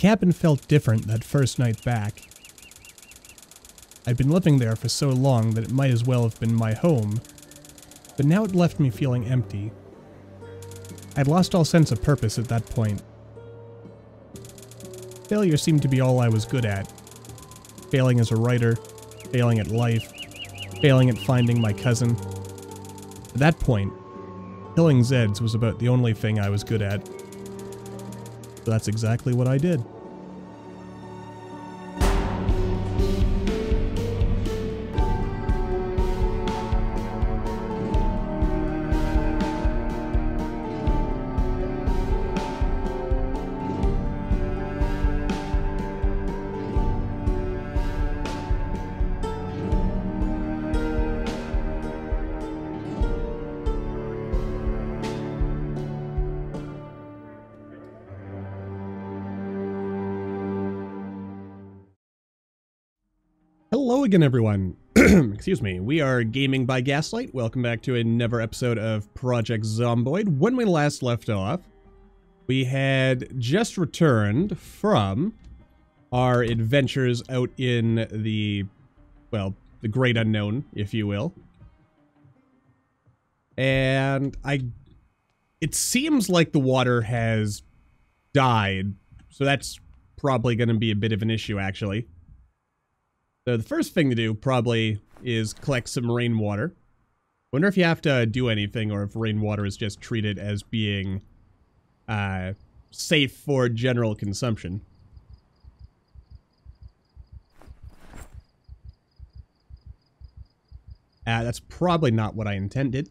cabin felt different that first night back. I'd been living there for so long that it might as well have been my home, but now it left me feeling empty. I'd lost all sense of purpose at that point. Failure seemed to be all I was good at. Failing as a writer, failing at life, failing at finding my cousin. At that point, killing Zeds was about the only thing I was good at. So that's exactly what I did. Hello again, everyone. Excuse me. We are Gaming by Gaslight. Welcome back to another episode of Project Zomboid. When we last left off, we had just returned from our adventures out in the, well, the great unknown, if you will. And it seems like the water has died, so that's probably going to be a bit of an issue, actually. So the first thing to do probably is collect some rainwater. Wonder if you have to do anything or if rainwater is just treated as being safe for general consumption. That's probably not what I intended.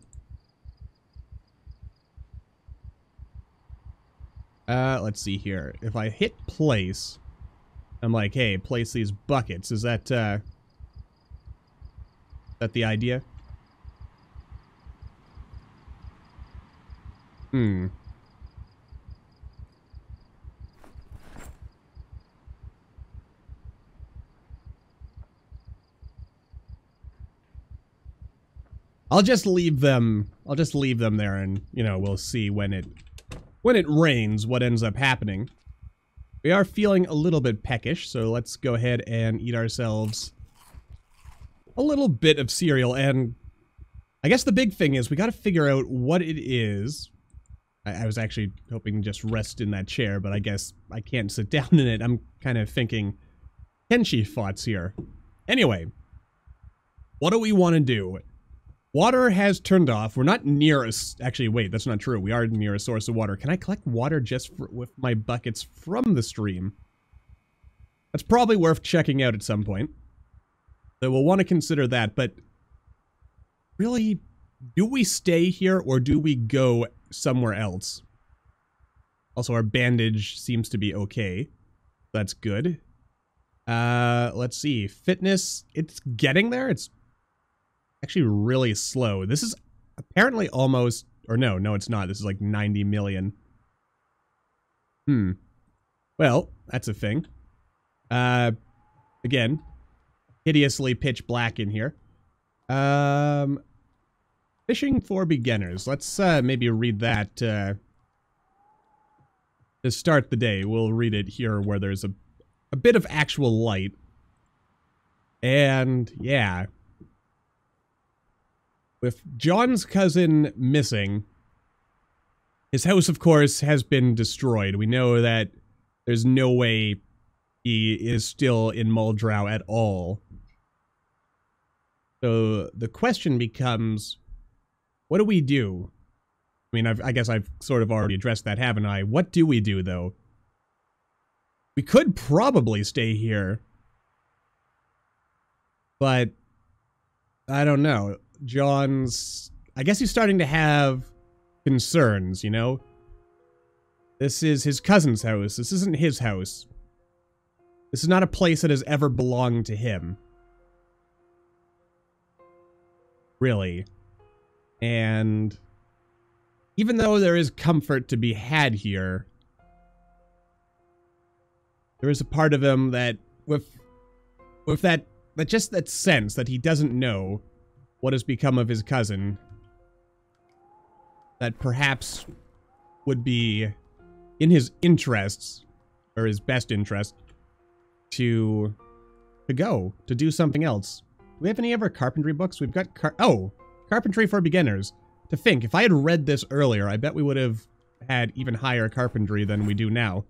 Let's see here. If I hit place, I'm like, hey, place these buckets. Is that the idea? I'll just leave them there and, you know, we'll see when it rains what ends up happening. We are feeling a little bit peckish, so let's go ahead and eat ourselves a little bit of cereal. And I guess the big thing is we got to figure out what it is. I was actually hoping to just rest in that chair, but I guess I can't sit down in it. I'm kind of thinking Kenshi thoughts here. Anyway, what do we want to do? Water has turned off. We're not near us. Actually, wait, that's not true. We are near a source of water. Can I collect water just with my buckets from the stream? That's probably worth checking out at some point. So we'll want to consider that, but really, do we stay here or do we go somewhere else? Also, our bandage seems to be okay. That's good. Let's see. Fitness, it's getting there. It's actually really slow. This is apparently almost, or no, it's not. This is like 90 million. Well, that's a thing. Again, hideously pitch black in here. Fishing for beginners. Let's maybe read that to start the day. We'll read it here where there's a bit of actual light. And yeah, with John's cousin missing, his house, of course, has been destroyed. We know that there's no way he is still in Muldraugh at all. So the question becomes, what do we do? I mean, I guess I've sort of already addressed that, haven't I? What do we do, though? We could probably stay here, but I don't know. John's, I guess he's starting to have concerns, you know? This is his cousin's house. This isn't his house. This is not a place that has ever belonged to him. Really. And even though there is comfort to be had here, there is a part of him that, with that sense that he doesn't know what has become of his cousin, that perhaps would be in his interests, or his best interest, to do something else. Do we have any other carpentry books? We've got Carpentry for Beginners. To think, if I had read this earlier, I bet we would have had even higher carpentry than we do now.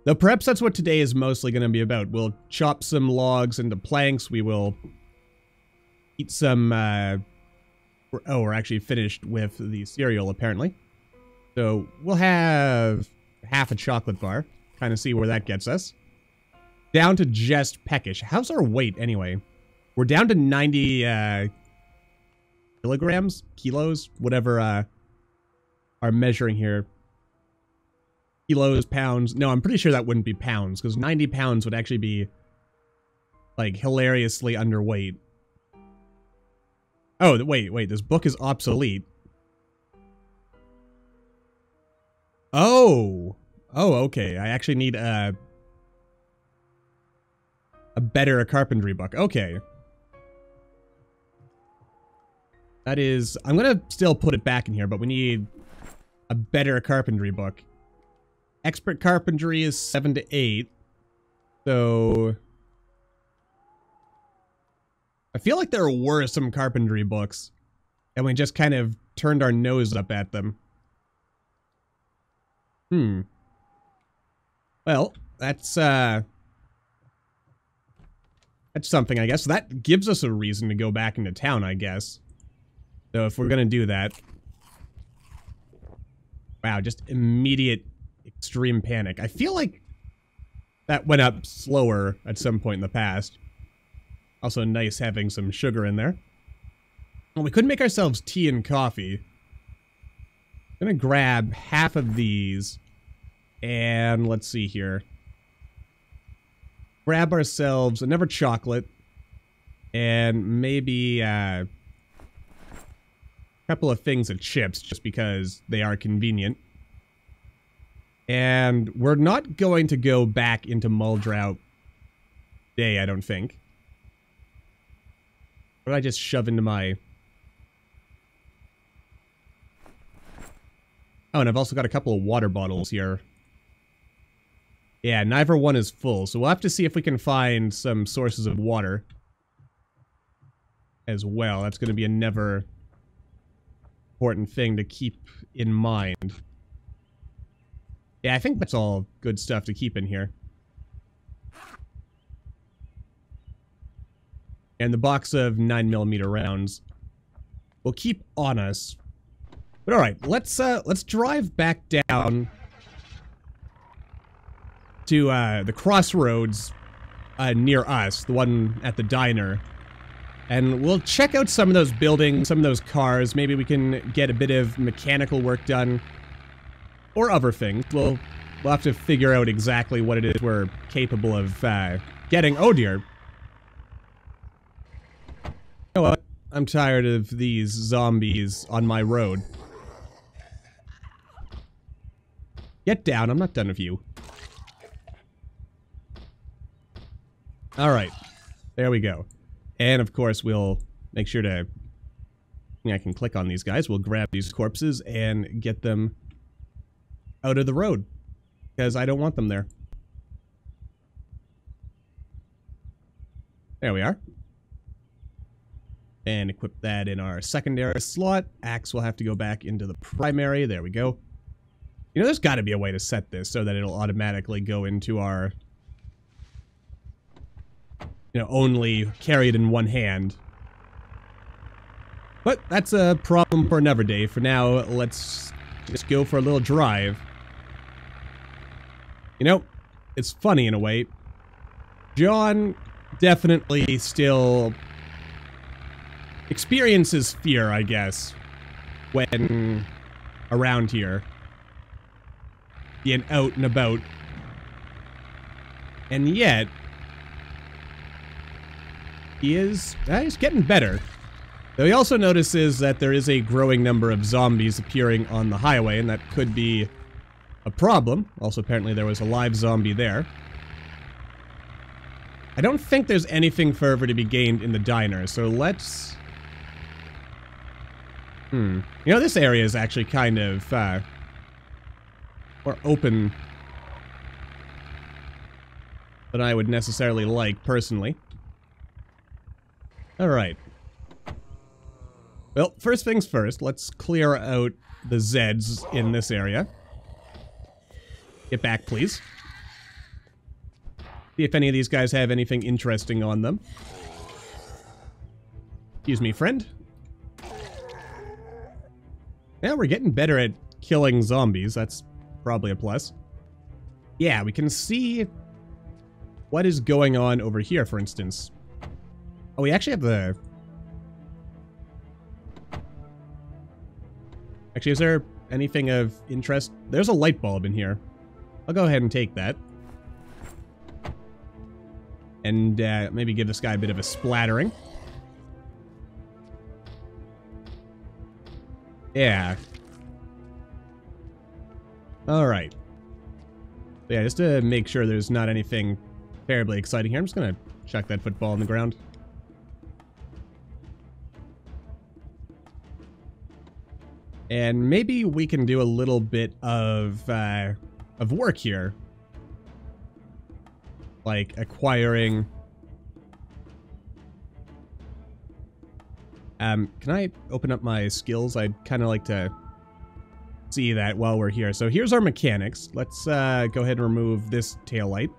Though perhaps that's what today is mostly going to be about. We'll chop some logs into planks. We will eat some, we're actually finished with the cereal, apparently. So we'll have half a chocolate bar. Kind of see where that gets us. Down to just peckish. How's our weight, anyway? We're down to 90, kilos, whatever, our measuring here. Kilos, pounds. No, I'm pretty sure that wouldn't be pounds, because 90 pounds would actually be, like, hilariously underweight. Oh, wait, this book is obsolete. Oh, okay. I actually need a better carpentry book. Okay. That is... I'm gonna still put it back in here, but we need a better carpentry book. Expert carpentry is 7 to 8. So... I feel like there were some carpentry books, and we just kind of turned our nose up at them. Well, that's something, I guess. That gives us a reason to go back into town, I guess. So if we're gonna do that... Wow, just immediate extreme panic. I feel like that went up slower at some point in the past. Also nice having some sugar in there. Well, we could make ourselves tea and coffee. I'm gonna grab half of these. And let's see here. Grab ourselves another chocolate. And maybe a couple of things of chips, just because they are convenient. And we're not going to go back into Muldraugh today, I don't think. What did I just shove into my... Oh, and I've also got a couple of water bottles here. Yeah, neither one is full, so we'll have to see if we can find some sources of water as well. That's going to be another important thing to keep in mind. Yeah, I think that's all good stuff to keep in here. And the box of 9mm rounds will keep on us. But alright, let's drive back down to the crossroads near us, the one at the diner. And we'll check out some of those buildings, some of those cars. Maybe we can get a bit of mechanical work done. Or other things. We'll have to figure out exactly what it is we're capable of getting. Oh dear. You know what? I'm tired of these zombies on my road. Get down, I'm not done with you. Alright. There we go. And of course we'll make sure to... I can click on these guys. We'll grab these corpses and get them out of the road, because I don't want them there. There we are. And equip that in our secondary slot. Axe will have to go back into the primary. There we go. You know, there's got to be a way to set this so that it'll automatically go into our... You know, only carried in one hand. But that's a problem for another day. For now, let's just go for a little drive. You know, it's funny in a way. John definitely still experiences fear, I guess, when around here. Being out and about. And yet, he's getting better. Though he also notices that there is a growing number of zombies appearing on the highway, and that could be a problem. Also, apparently there was a live zombie there. I don't think there's anything further to be gained in the diner, so let's... You know, this area is actually kind of, more open than I would necessarily like, personally. Alright. Well, first things first, let's clear out the Zeds in this area. Get back, please. See if any of these guys have anything interesting on them. Excuse me, friend. Yeah, we're getting better at killing zombies. That's probably a plus. Yeah, we can see what is going on over here, for instance. Oh, we actually have the... Actually, is there anything of interest? There's a light bulb in here. I'll go ahead and take that. And maybe give this guy a bit of a splattering. Yeah. Alright. Yeah, just to make sure there's not anything terribly exciting here, I'm just gonna chuck that football on the ground. And maybe we can do a little bit of work here. Like acquiring... can I open up my skills? I'd kind of like to see that while we're here. So here's our mechanics. Let's go ahead and remove this taillight.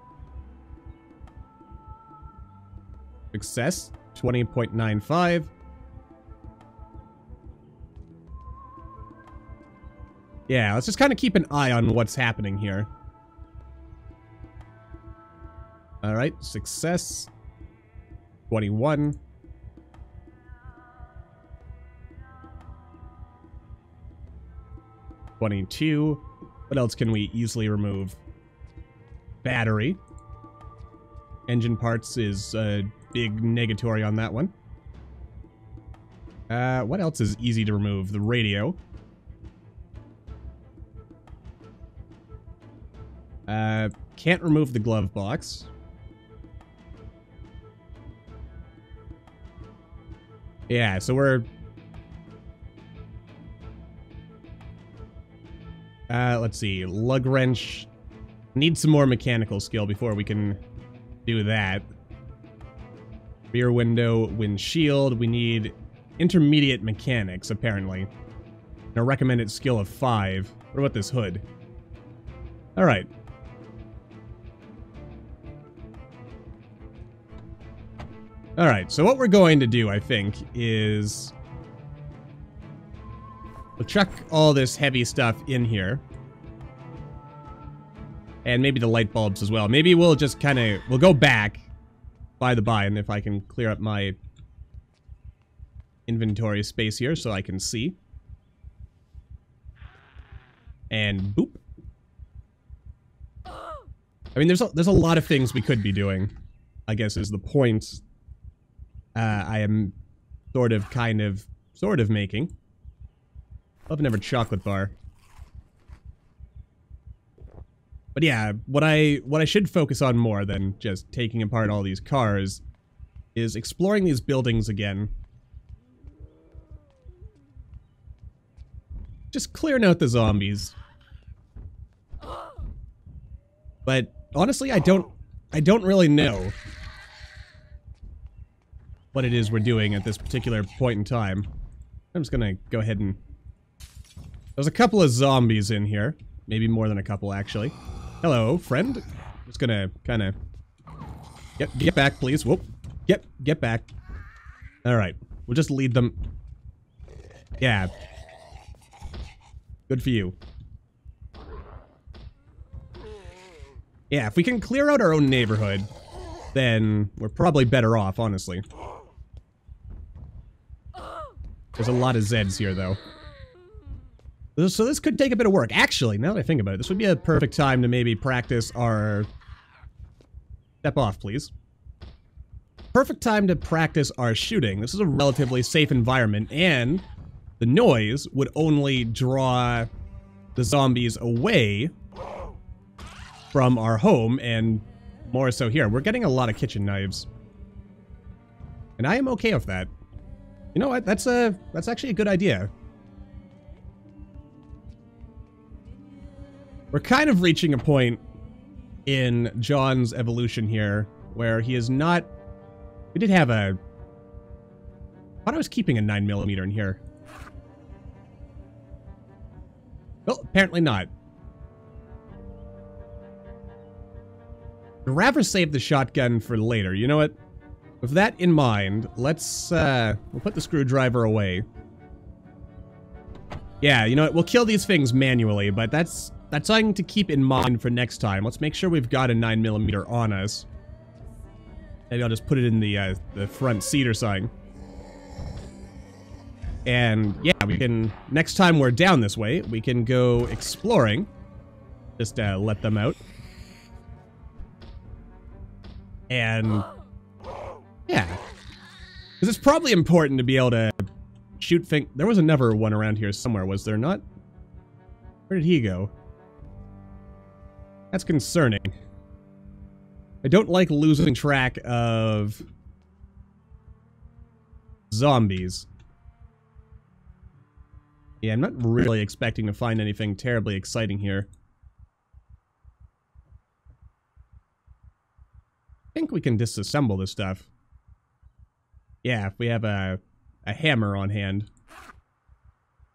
Success, 20.95. Yeah, let's just kind of keep an eye on what's happening here. Alright, success. 21. $22. What else can we easily remove? Battery. Engine parts is a big negatory on that one. What else is easy to remove? The radio. Can't remove the glove box. Yeah, so we're... let's see. Lug wrench. Need some more mechanical skill before we can do that. Rear window, windshield. We need intermediate mechanics, apparently. And a recommended skill of 5. What about this hood? Alright. Alright, so what we're going to do, I think, is... we'll chuck all this heavy stuff in here. And maybe the light bulbs as well. Maybe we'll just kind of... we'll go back, by the by, and if I can clear up my inventory space here so I can see. And boop. I mean, there's a lot of things we could be doing, I guess is the point I am sort of making. Love never chocolate bar. But yeah, what I should focus on more than just taking apart all these cars is exploring these buildings again. Just clearing out the zombies. But honestly, I don't really know what it is we're doing at this particular point in time. I'm just gonna go ahead and... there's a couple of zombies in here. Maybe more than a couple, actually. Hello, friend. Just gonna kind of... Get back, please. Whoop. Get back. Alright. We'll just lead them... yeah. Good for you. Yeah, if we can clear out our own neighborhood, then we're probably better off, honestly. There's a lot of Zeds here, though. So this could take a bit of work. Actually, now that I think about it, this would be a perfect time to maybe practice our... step off, please. Perfect time to practice our shooting. This is a relatively safe environment, and the noise would only draw the zombies away from our home, and more so here. We're getting a lot of kitchen knives. And I am okay with that. You know what? That's actually a good idea. We're kind of reaching a point in John's evolution here, where he is not... We did have a... I thought I was keeping a 9mm in here. Well, apparently not. I'd rather save the shotgun for later. You know what? With that in mind, let's, we'll put the screwdriver away. Yeah, you know what? We'll kill these things manually, but that's something to keep in mind for next time. Let's make sure we've got a 9mm on us. Maybe I'll just put it in the front seat or something. And, yeah, we can... Next time we're down this way, we can go exploring. Just, let them out. And... Yeah. Because it's probably important to be able to shoot things... There was another one around here somewhere, was there not? Where did he go? That's concerning. I don't like losing track of... zombies. Yeah, I'm not really expecting to find anything terribly exciting here. I think we can disassemble this stuff. Yeah, if we have a hammer on hand.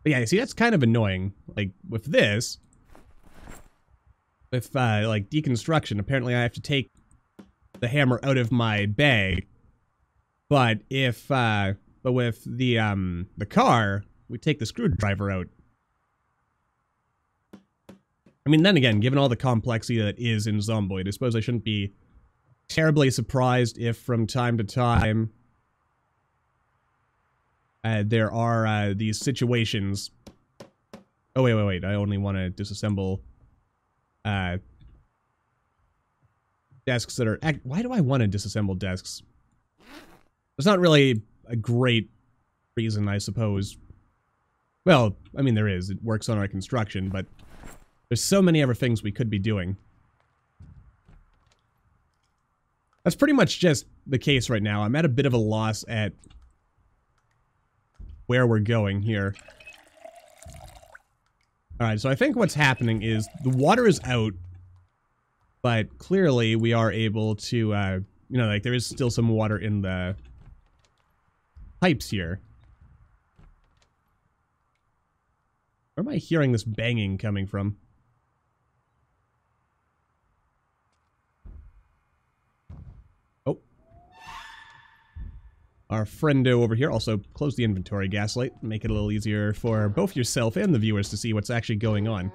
But yeah, see, that's kind of annoying. Like, with this... With, like, deconstruction, apparently I have to take the hammer out of my bag. But if, but with the car... We take the screwdriver out. I mean, then again, given all the complexity that is in Zomboid, I suppose I shouldn't be terribly surprised if from time to time there are these situations. Oh, wait. I only want to disassemble desks that are... Why do I want to disassemble desks? There's not really a great reason, I suppose. Well, I mean, there is. It works on our construction, but there's so many other things we could be doing. That's pretty much just the case right now. I'm at a bit of a loss at where we're going here. Alright, so I think what's happening is the water is out, but clearly we are able to, you know, like, there is still some water in the pipes here. Where am I hearing this banging coming from? Oh. Our friendo over here. Also, close the inventory, Gaslight. Make it a little easier for both yourself and the viewers to see what's actually going on.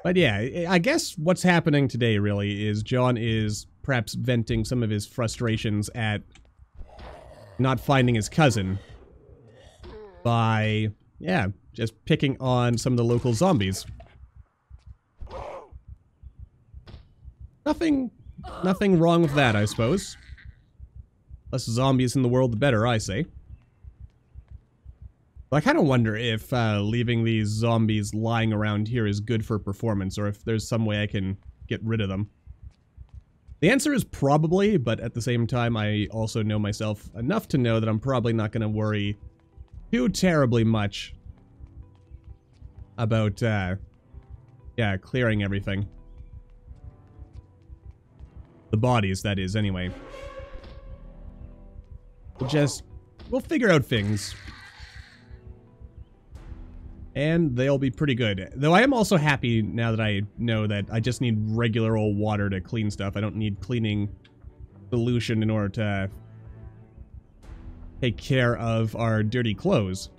But yeah, I guess what's happening today, really, is John is perhaps venting some of his frustrations at not finding his cousin. By, yeah, just picking on some of the local zombies. Nothing wrong with that, I suppose. Less zombies in the world, the better, I say. But I kind of wonder if leaving these zombies lying around here is good for performance, or if there's some way I can get rid of them. The answer is probably, but at the same time, I also know myself enough to know that I'm probably not going to worry too terribly much about, yeah, clearing everything. The bodies, that is, anyway. We'll figure out things. And they'll be pretty good. Though I am also happy now that I know that I just need regular old water to clean stuff. I don't need cleaning solution in order to take care of our dirty clothes.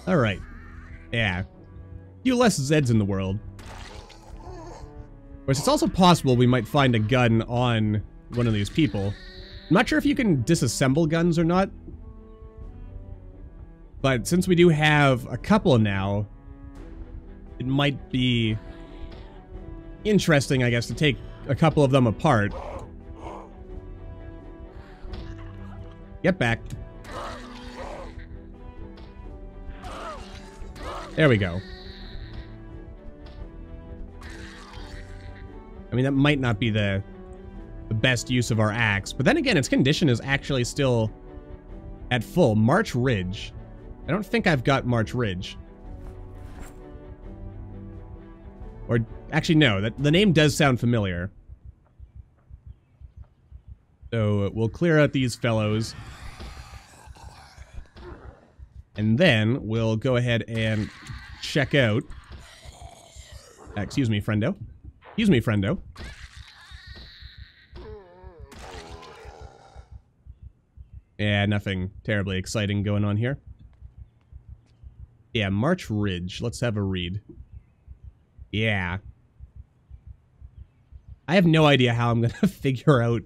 Alright. Yeah. A few less Zeds in the world. Of course, it's also possible we might find a gun on one of these people. I'm not sure if you can disassemble guns or not. But since we do have a couple now, it might be interesting, I guess, to take a couple of them apart. Get back. There we go. I mean, that might not be the best use of our axe. But then again, its condition is actually still at full. March Ridge. I don't think I've got March Ridge. Or, actually, no. The name does sound familiar. So, we'll clear out these fellows. And then, we'll go ahead and check out... excuse me, friendo. Excuse me, friendo. Yeah, nothing terribly exciting going on here. Yeah, March Ridge. Let's have a read. Yeah. I have no idea how I'm going to figure out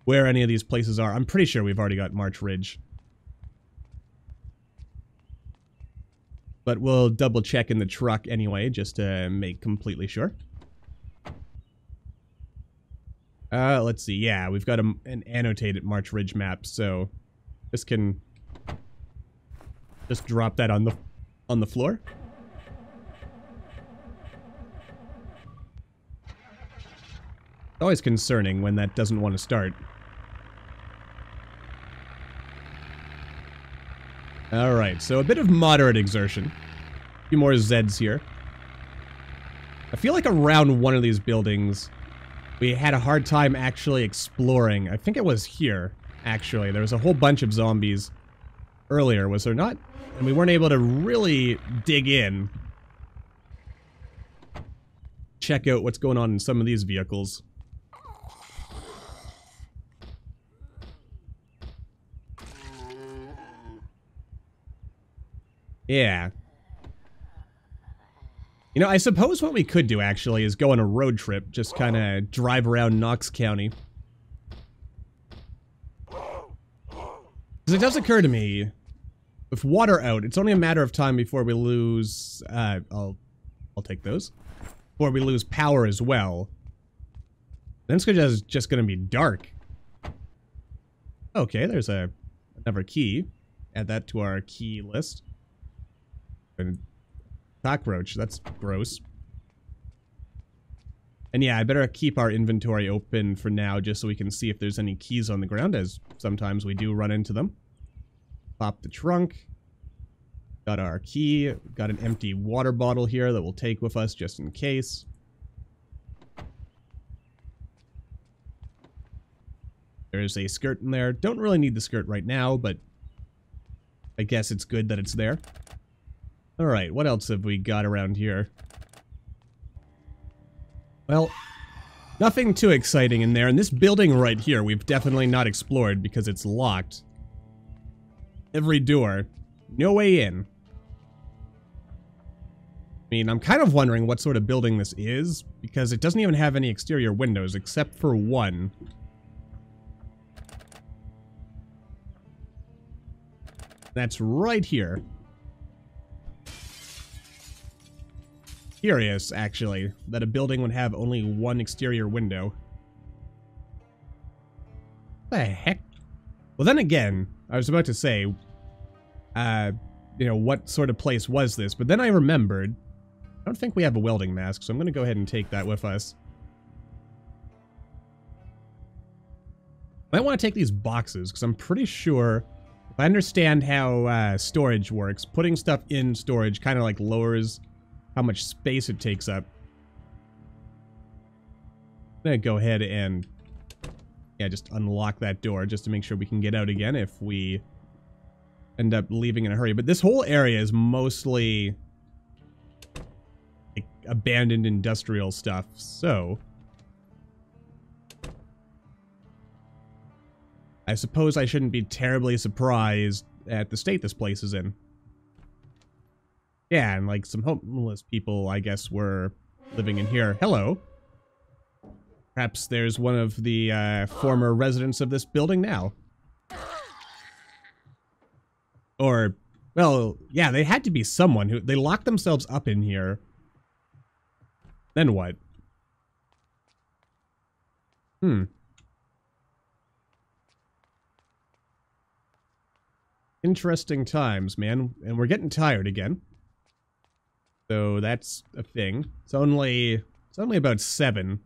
where any of these places are. I'm pretty sure we've already got March Ridge. But we'll double check in the truck anyway, just to make completely sure. Let's see. Yeah, we've got an annotated March Ridge map, so this can just drop that on the floor. It's always concerning when that doesn't want to start. Alright, so a bit of moderate exertion. A few more Zeds here. I feel like around one of these buildings, we had a hard time actually exploring. I think it was here, actually. There was a whole bunch of zombies earlier, was there not? And we weren't able to really dig in. Check out what's going on in some of these vehicles. Yeah. You know, I suppose what we could do, actually, is go on a road trip. Just kind of drive around Knox County. Because it does occur to me, with water out, it's only a matter of time before we lose... I'll take those. Before we lose power as well. Then it's just going to be dark. Okay, there's another key. Add that to our key list. And cockroach, that's gross. And yeah, I better keep our inventory open for now just so we can see if there's any keys on the ground, as sometimes we do run into them. Pop the trunk. Got our key. Got an empty water bottle here that we'll take with us just in case. There's a skirt in there. Don't really need the skirt right now, but I guess it's good that it's there. Alright, what else have we got around here? Well, nothing too exciting in there. And this building right here, we've definitely not explored because it's locked. Every door. No way in. I mean, I'm kind of wondering what sort of building this is, because it doesn't even have any exterior windows except for one. That's right here. Curious, actually, that a building would have only one exterior window. What the heck? Well, then again, I was about to say, you know, what sort of place was this? But then I remembered, I don't think we have a welding mask, so I'm going to go ahead and take that with us. Might want to take these boxes, because I'm pretty sure, if I understand how storage works, putting stuff in storage kind of like lowers how much space it takes up. I'm gonna go ahead and, yeah, just unlock that door just to make sure we can get out again if we end up leaving in a hurry. But this whole area is mostly like abandoned industrial stuff, so I suppose I shouldn't be terribly surprised at the state this place is in. Yeah, and like some homeless people, I guess, were living in here. Hello. Perhaps there's one of the former residents of this building now. Or, well, yeah, they had to be someone who... They locked themselves up in here. Then what? Interesting times, man. And we're getting tired again. So that's a thing. It's only about 7.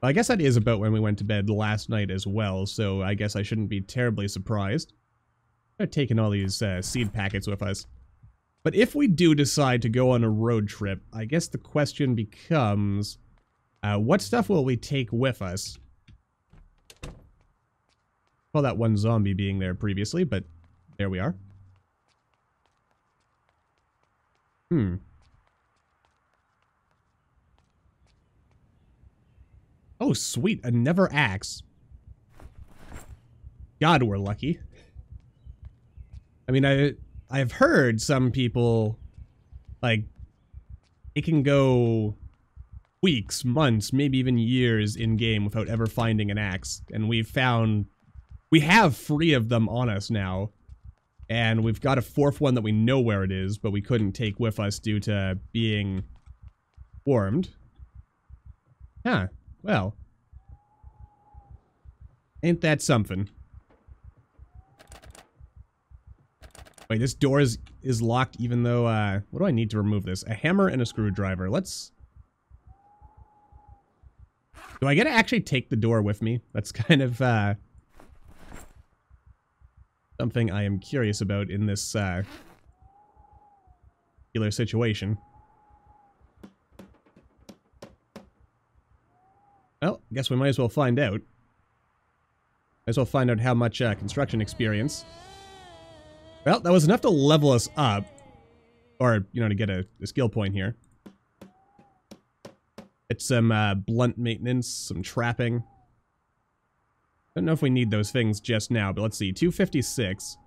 Well, I guess that is about when we went to bed last night as well, so I guess I shouldn't be terribly surprised. We're taking all these seed packets with us. But if we do decide to go on a road trip, I guess the question becomes, what stuff will we take with us? Well, that one zombie being there previously, but there we are. Oh, sweet. A never axe. God, we're lucky. I mean, I've heard some people, like, it can go weeks, months, maybe even years in-game without ever finding an axe. And we have 3 of them on us now. And we've got a 4th one that we know where it is, but we couldn't take with us due to being warmed. Huh. Well. Ain't that something? Wait, this door is locked even though, what do I need to remove this? A hammer and a screwdriver. Let's... Do I get to actually take the door with me? That's kind of, something I am curious about in this, particular situation. Well, I guess we might as well find out. Might as well find out how much, construction experience. Well, that was enough to level us up. Or, you know, to get a skill point here. It's some, blunt maintenance, some trapping. Don't know if we need those things just now, but let's see. 256.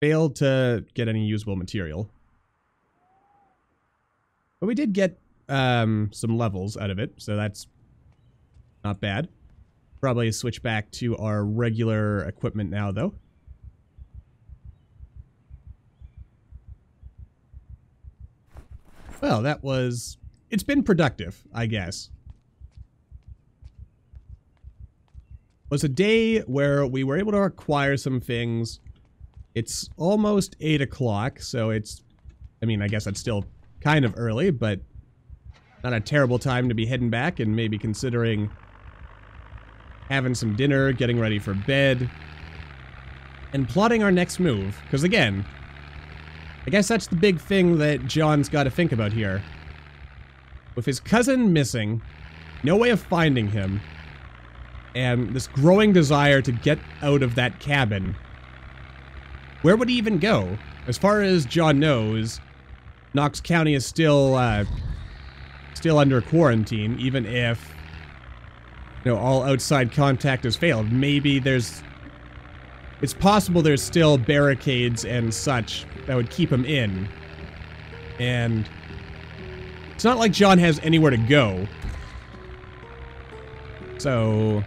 Failed to get any usable material. But we did get, some levels out of it, so that's not bad. Probably switch back to our regular equipment now, though. Well, that was... It's been productive, I guess. It was a day where we were able to acquire some things. It's almost 8 o'clock, so it's... I mean, I guess that's still kind of early, but not a terrible time to be heading back and maybe considering having some dinner, getting ready for bed, and plotting our next move. Because again, I guess that's the big thing that John's got to think about here. With his cousin missing, no way of finding him, and this growing desire to get out of that cabin, where would he even go? As far as John knows, Knox County is still under quarantine, even if, you know, all outside contact has failed. Maybe it's possible there's still barricades and such that would keep him in. And it's not like John has anywhere to go. So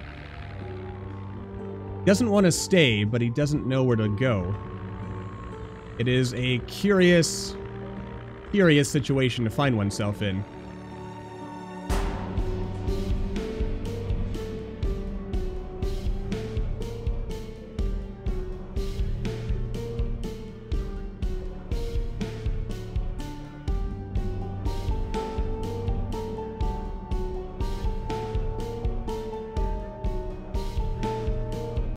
he doesn't want to stay, but he doesn't know where to go. It is a curious situation to find oneself in.